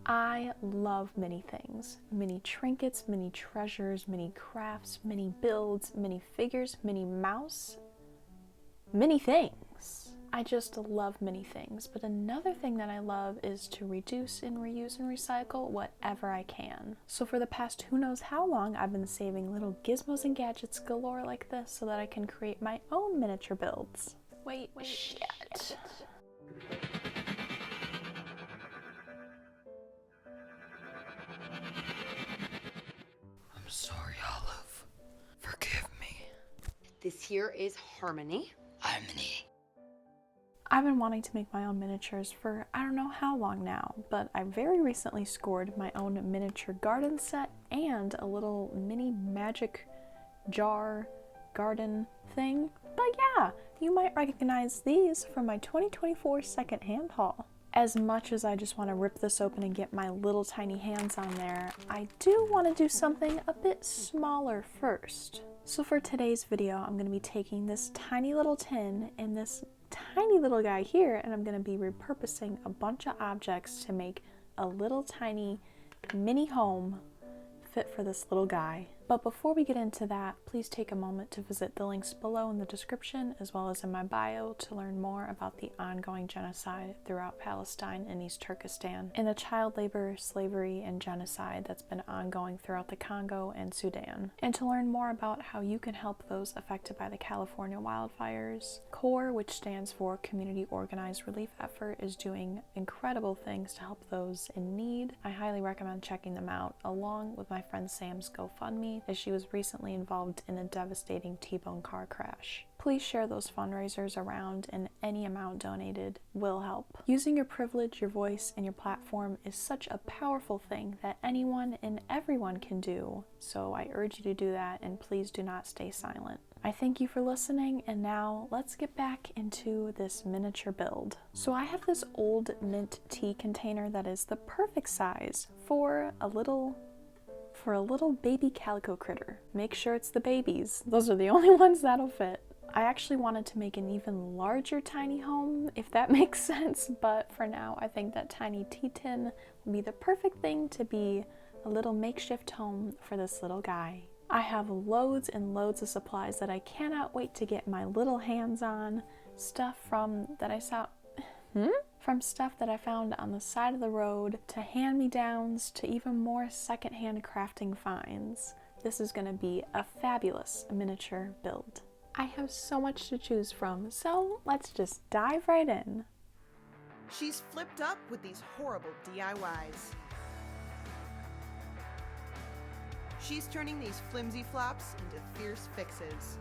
I love many things. Many trinkets, many treasures, many crafts, many builds, many figures, many mouse, many things. I just love many things, but another thing that I love is to reduce and reuse and recycle whatever I can. So for the past who knows how long, I've been saving little gizmos and gadgets galore like this so that I can create my own miniature builds. Wait, shit. I'm sorry, Olive. Forgive me. This here is Harmony. Harmony. I've been wanting to make my own miniatures for I don't know how long now, but I very recently scored my own miniature garden set and a little mini magic jar garden thing. But yeah, you might recognize these from my 2024 secondhand haul. As much as I just want to rip this open and get my little tiny hands on there, I do want to do something a bit smaller first. So for today's video, I'm going to be taking this tiny little tin and this tiny little guy here, and I'm going to be repurposing a bunch of objects to make a little tiny mini home fit for this little guy. But before we get into that, please take a moment to visit the links below in the description as well as in my bio to learn more about the ongoing genocide throughout Palestine and East Turkistan and the child labor, slavery, and genocide that's been ongoing throughout the Congo and Sudan, and to learn more about how you can help those affected by the California wildfires. CORE, which stands for Community Organized Relief Effort, is doing incredible things to help those in need. I highly recommend checking them out, along with my friend Sam's GoFundMe, as she was recently involved in a devastating T-bone car crash. Please share those fundraisers around, and any amount donated will help. Using your privilege, your voice, and your platform is such a powerful thing that anyone and everyone can do, so I urge you to do that, and please do not stay silent. I thank you for listening, and now let's get back into this miniature build. So I have this old mint tea container that is the perfect size for a little baby calico critter. Make sure it's the babies. Those are the only ones that'll fit. I actually wanted to make an even larger tiny home, if that makes sense, but for now I think that tiny tea tin will be the perfect thing to be a little makeshift home for this little guy. I have loads and loads of supplies that I cannot wait to get my little hands on. Stuff from stuff that I found on the side of the road, to hand-me-downs, to even more secondhand crafting finds. This is going to be a fabulous miniature build. I have so much to choose from, so let's just dive right in. She's flipped up with these horrible DIYs. She's turning these flimsy flops into fierce fixes.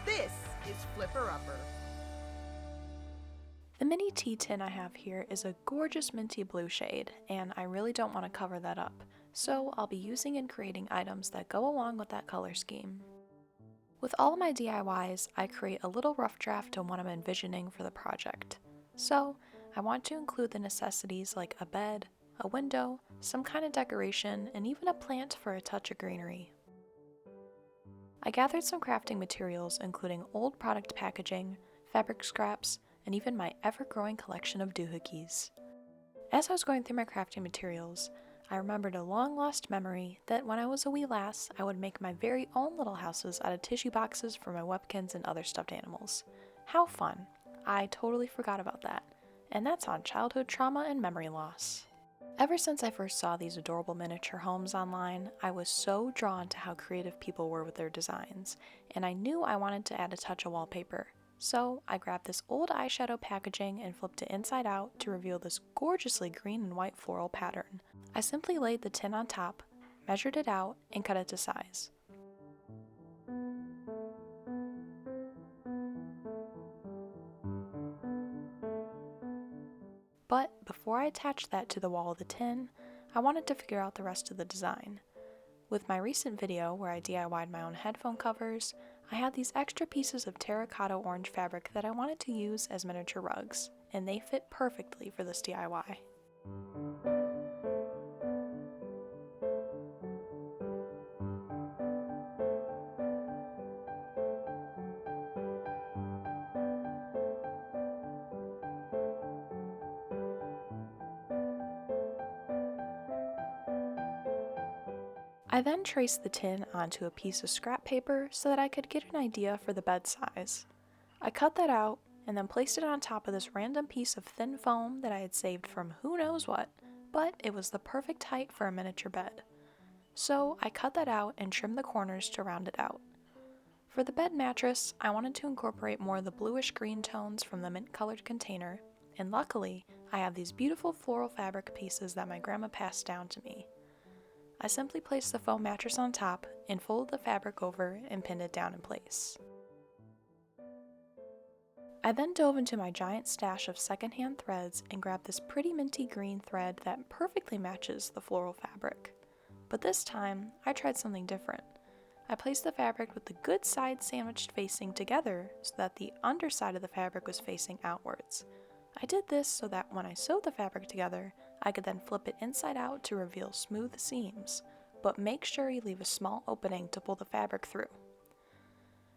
This is Flipper Upper. The mini tea tin I have here is a gorgeous minty blue shade, and I really don't want to cover that up, so I'll be using and creating items that go along with that color scheme. With all of my DIYs, I create a little rough draft on what I'm envisioning for the project. So, I want to include the necessities like a bed, a window, some kind of decoration, and even a plant for a touch of greenery. I gathered some crafting materials including old product packaging, fabric scraps, and even my ever-growing collection of doohickeys. As I was going through my crafting materials, I remembered a long-lost memory that when I was a wee lass, I would make my very own little houses out of tissue boxes for my Webkins and other stuffed animals. How fun! I totally forgot about that, and that's on childhood trauma and memory loss. Ever since I first saw these adorable miniature homes online, I was so drawn to how creative people were with their designs, and I knew I wanted to add a touch of wallpaper. So I grabbed this old eyeshadow packaging and flipped it inside out to reveal this gorgeously green and white floral pattern. I simply laid the tin on top, measured it out, and cut it to size. But before I attached that to the wall of the tin, I wanted to figure out the rest of the design. With my recent video where I DIY'd my own headphone covers, I had these extra pieces of terracotta orange fabric that I wanted to use as miniature rugs, and they fit perfectly for this DIY. I then traced the tin onto a piece of scrap paper so that I could get an idea for the bed size. I cut that out and then placed it on top of this random piece of thin foam that I had saved from who knows what, but it was the perfect height for a miniature bed. So I cut that out and trimmed the corners to round it out. For the bed mattress, I wanted to incorporate more of the bluish green tones from the mint-colored container, and luckily, I have these beautiful floral fabric pieces that my grandma passed down to me. I simply placed the foam mattress on top and folded the fabric over and pinned it down in place. I then dove into my giant stash of secondhand threads and grabbed this pretty minty green thread that perfectly matches the floral fabric. But this time, I tried something different. I placed the fabric with the good side sandwiched facing together so that the underside of the fabric was facing outwards. I did this so that when I sewed the fabric together, I could then flip it inside out to reveal smooth seams, but make sure you leave a small opening to pull the fabric through.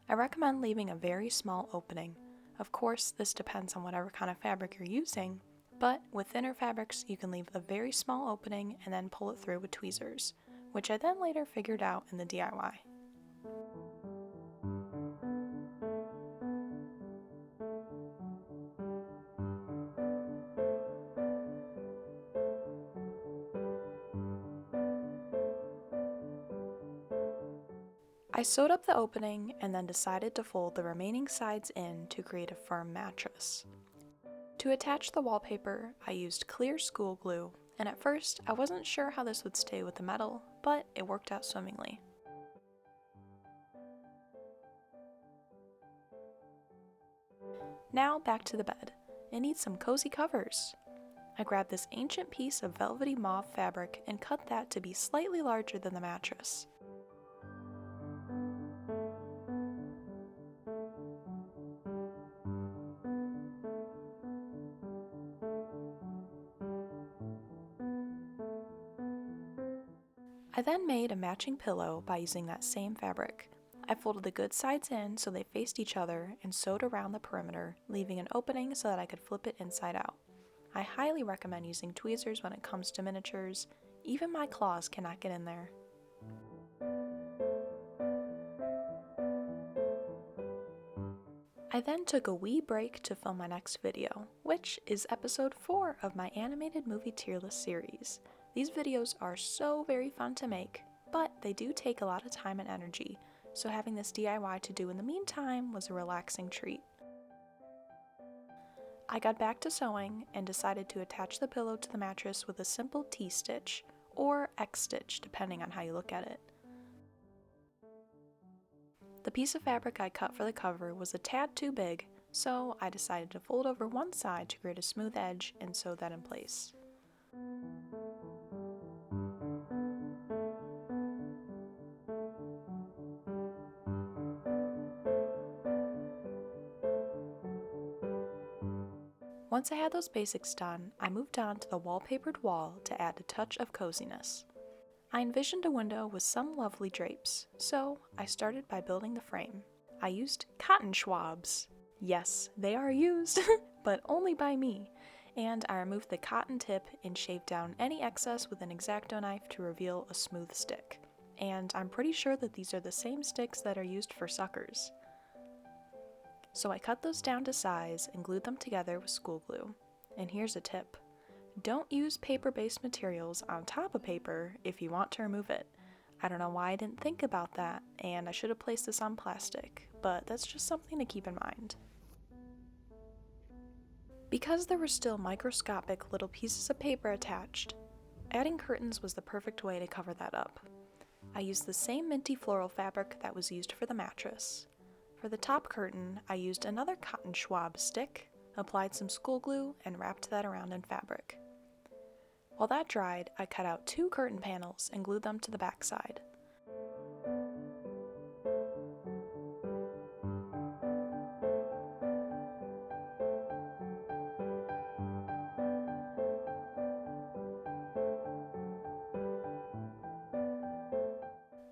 I recommend leaving a very small opening. Of course, this depends on whatever kind of fabric you're using, but with thinner fabrics, you can leave a very small opening and then pull it through with tweezers, which I then later figured out in the DIY. I sewed up the opening and then decided to fold the remaining sides in to create a firm mattress. To attach the wallpaper, I used clear school glue, and at first I wasn't sure how this would stay with the metal, but it worked out swimmingly. Now back to the bed. It needs some cozy covers. I grabbed this ancient piece of velvety mauve fabric and cut that to be slightly larger than the mattress. I then made a matching pillow by using that same fabric. I folded the good sides in so they faced each other and sewed around the perimeter, leaving an opening so that I could flip it inside out. I highly recommend using tweezers when it comes to miniatures. Even my claws cannot get in there. I then took a wee break to film my next video, which is episode 4 of my animated movie tier list series. These videos are so very fun to make, but they do take a lot of time and energy, so having this DIY to do in the meantime was a relaxing treat. I got back to sewing and decided to attach the pillow to the mattress with a simple T-stitch, or X-stitch depending on how you look at it. The piece of fabric I cut for the cover was a tad too big, so I decided to fold over one side to create a smooth edge and sew that in place. Once I had those basics done, I moved on to the wallpapered wall to add a touch of coziness. I envisioned a window with some lovely drapes, so I started by building the frame. I used cotton swabs. Yes, they are used, but only by me. And I removed the cotton tip and shaved down any excess with an X-Acto knife to reveal a smooth stick. And I'm pretty sure that these are the same sticks that are used for suckers. So I cut those down to size and glued them together with school glue. And here's a tip. Don't use paper-based materials on top of paper if you want to remove it. I don't know why I didn't think about that, and I should have placed this on plastic, but that's just something to keep in mind. Because there were still microscopic little pieces of paper attached, adding curtains was the perfect way to cover that up. I used the same minty floral fabric that was used for the mattress. For the top curtain, I used another cotton swab stick, applied some school glue, and wrapped that around in fabric. While that dried, I cut out 2 curtain panels and glued them to the backside.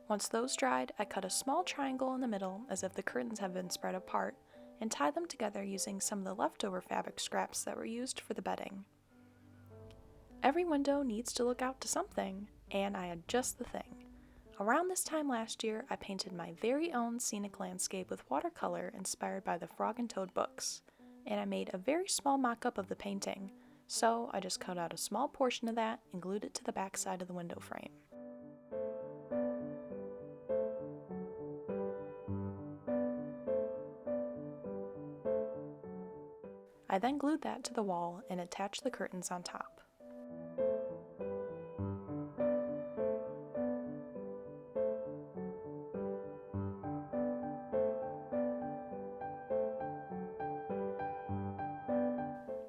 Once those dried, I cut a small triangle in the middle as if the curtains had been spread apart, and tied them together using some of the leftover fabric scraps that were used for the bedding. Every window needs to look out to something, and I had just the thing. Around this time last year, I painted my very own scenic landscape with watercolor inspired by the Frog and Toad books, and I made a very small mock-up of the painting, so I just cut out a small portion of that and glued it to the back side of the window frame. I then glued that to the wall and attached the curtains on top.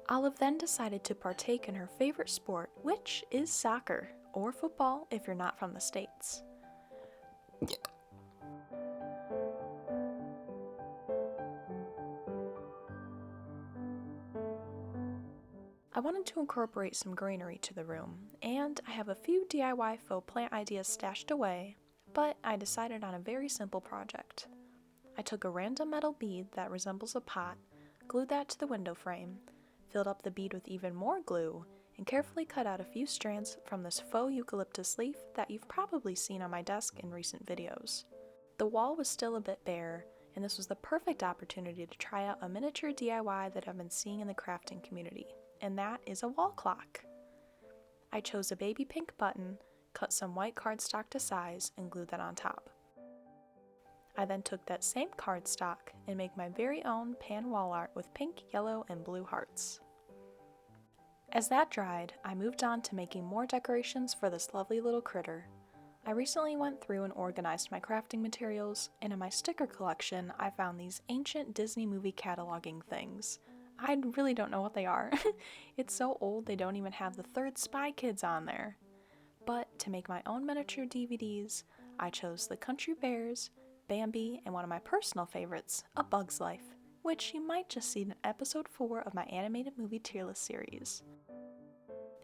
Olive then decided to partake in her favorite sport, which is soccer, or football if you're not from the States. I wanted to incorporate some greenery to the room, and I have a few DIY faux plant ideas stashed away, but I decided on a very simple project. I took a random metal bead that resembles a pot, glued that to the window frame, filled up the bead with even more glue, and carefully cut out a few strands from this faux eucalyptus leaf that you've probably seen on my desk in recent videos. The wall was still a bit bare, and this was the perfect opportunity to try out a miniature DIY that I've been seeing in the crafting community, and that is a wall clock. I chose a baby pink button, cut some white cardstock to size, and glued that on top. I then took that same cardstock and made my very own pan wall art with pink, yellow, and blue hearts. As that dried, I moved on to making more decorations for this lovely little critter. I recently went through and organized my crafting materials, and in my sticker collection I found these ancient Disney movie cataloging things. I really don't know what they are. It's so old they don't even have the third Spy Kids on there. But to make my own miniature DVDs, I chose The Country Bears, Bambi, and one of my personal favorites, A Bug's Life, which you might just see in episode 4 of my animated movie tier list series.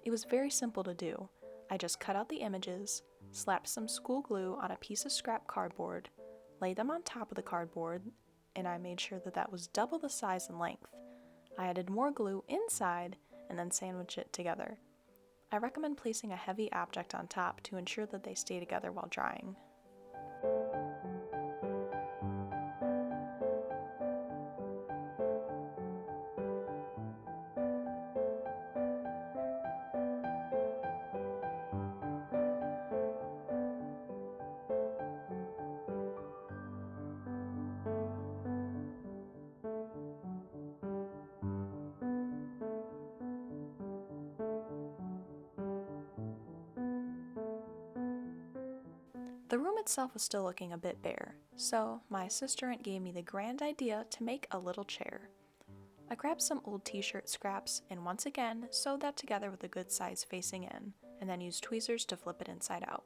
It was very simple to do. I just cut out the images, slapped some school glue on a piece of scrap cardboard, laid them on top of the cardboard, and I made sure that was double the size and length. I added more glue inside and then sandwiched it together. I recommend placing a heavy object on top to ensure that they stay together while drying. The room itself was still looking a bit bare, so my assistant gave me the grand idea to make a little chair. I grabbed some old t-shirt scraps and once again sewed that together with a good size facing in, and then used tweezers to flip it inside out.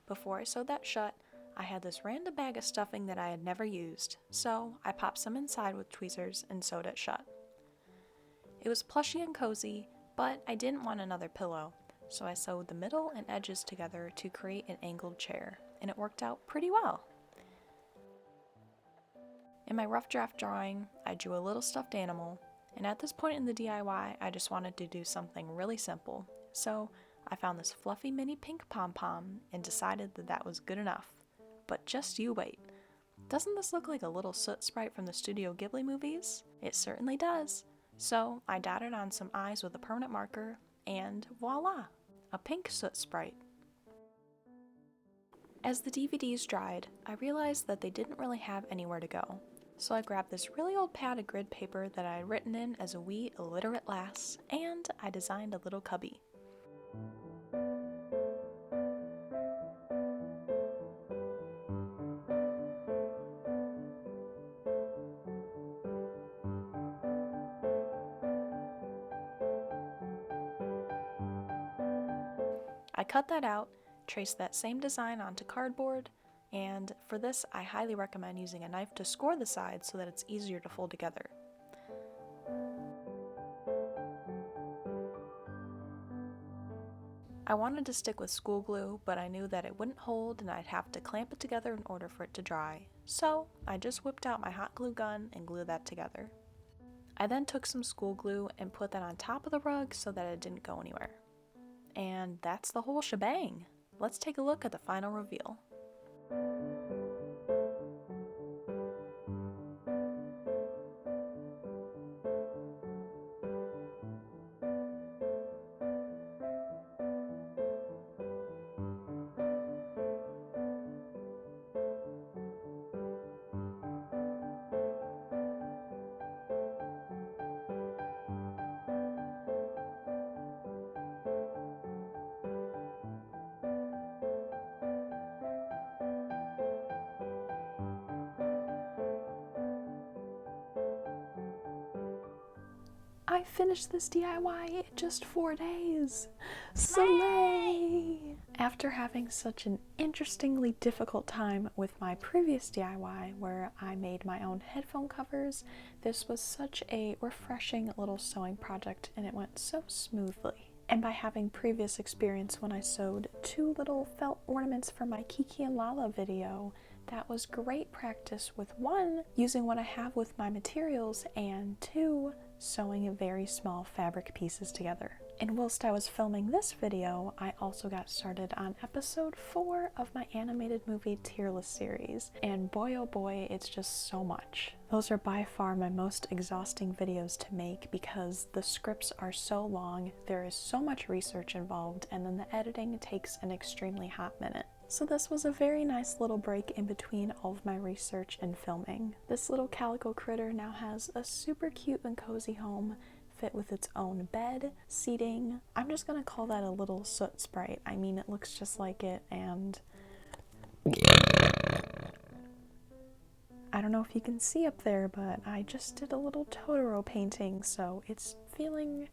Before I sewed that shut, I had this random bag of stuffing that I had never used, so I popped some inside with tweezers and sewed it shut. It was plushy and cozy, but I didn't want another pillow, so I sewed the middle and edges together to create an angled chair, and it worked out pretty well. In my rough draft drawing, I drew a little stuffed animal, and at this point in the DIY, I just wanted to do something really simple, so I found this fluffy mini pink pom-pom and decided that that was good enough. But just you wait. Doesn't this look like a little soot sprite from the Studio Ghibli movies? It certainly does. So I dotted on some eyes with a permanent marker, and voila! A pink soot sprite. As the DVDs dried, I realized that they didn't really have anywhere to go, so I grabbed this really old pad of grid paper that I had written in as a wee illiterate lass, and I designed a little cubby. cut that out, traced that same design onto cardboard, and for this I highly recommend using a knife to score the sides so that it's easier to fold together. I wanted to stick with school glue, but I knew that it wouldn't hold and I'd have to clamp it together in order for it to dry, so I just whipped out my hot glue gun and glued that together. I then took some school glue and put that on top of the rug so that it didn't go anywhere. And that's the whole shebang! Let's take a look at the final reveal. I finished this DIY in just 4 days! Slay! After having such an interestingly difficult time with my previous DIY where I made my own headphone covers, this was such a refreshing little sewing project and it went so smoothly. And by having previous experience when I sewed 2 little felt ornaments for my Kiki and Lala video, that was great practice with 1, using what I have with my materials, and 2, sewing very small fabric pieces together. And whilst I was filming this video, I also got started on episode 4 of my animated movie tier list series, and boy oh boy, it's just so much. Those are by far my most exhausting videos to make because the scripts are so long, there is so much research involved, and then the editing takes an extremely hot minute. So this was a very nice little break in between all of my research and filming. This little calico critter now has a super cute and cozy home, fit with its own bed, seating. I'm just gonna call that a little soot sprite. I mean, it looks just like it, and I don't know if you can see up there, but I just did a little Totoro painting, so it's feeling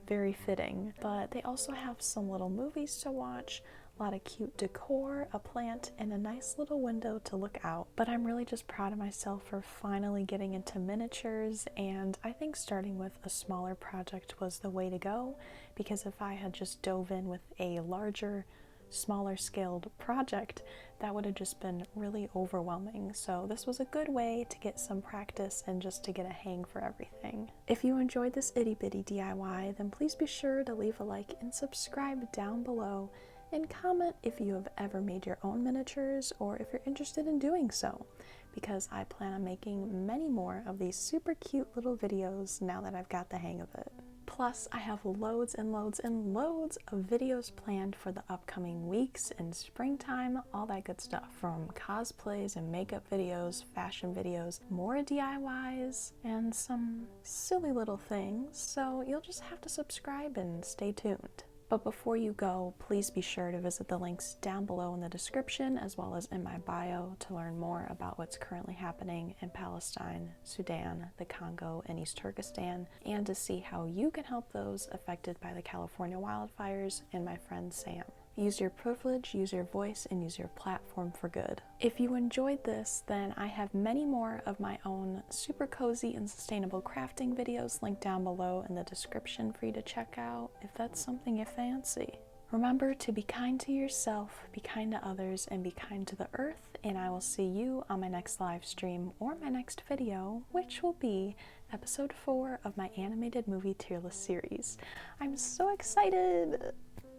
very fitting. But they also have some little movies to watch, a lot of cute decor, a plant, and a nice little window to look out. But I'm really just proud of myself for finally getting into miniatures, and I think starting with a smaller project was the way to go, because if I had just dove in with a larger, smaller scaled project, that would have just been really overwhelming. So this was a good way to get some practice and just to get a hang for everything. If you enjoyed this itty bitty DIY, then please be sure to leave a like and subscribe down below, and comment if you have ever made your own miniatures or if you're interested in doing so, because I plan on making many more of these super cute little videos now that I've got the hang of it. Plus, I have loads and loads and loads of videos planned for the upcoming weeks and springtime, all that good stuff, from cosplays and makeup videos, fashion videos, more DIYs, and some silly little things, so you'll just have to subscribe and stay tuned. But before you go, please be sure to visit the links down below in the description as well as in my bio to learn more about what's currently happening in Palestine, Sudan, the Congo, and East Turkistan, and to see how you can help those affected by the California wildfires and my friend Sam. Use your privilege, use your voice, and use your platform for good. If you enjoyed this, then I have many more of my own super cozy and sustainable crafting videos linked down below in the description for you to check out if that's something you fancy. Remember to be kind to yourself, be kind to others, and be kind to the earth, and I will see you on my next live stream or my next video, which will be episode 4 of my animated movie tier list series. I'm so excited!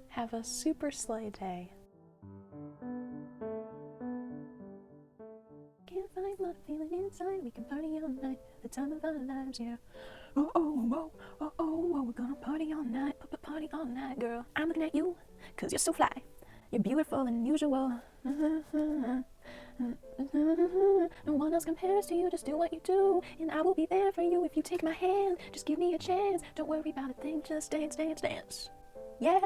Have a super slay day. Can't find what I'm feeling inside. We can party all night at the time of our lives, yeah. Oh, oh, oh, oh, oh, oh, we're gonna party all night, party all night, girl. I'm looking at you, 'cause you're so fly. You're beautiful and unusual. No one else compares to you, just do what you do. And I will be there for you if you take my hand. Just give me a chance, don't worry about a thing, just dance, dance, dance. Yeah.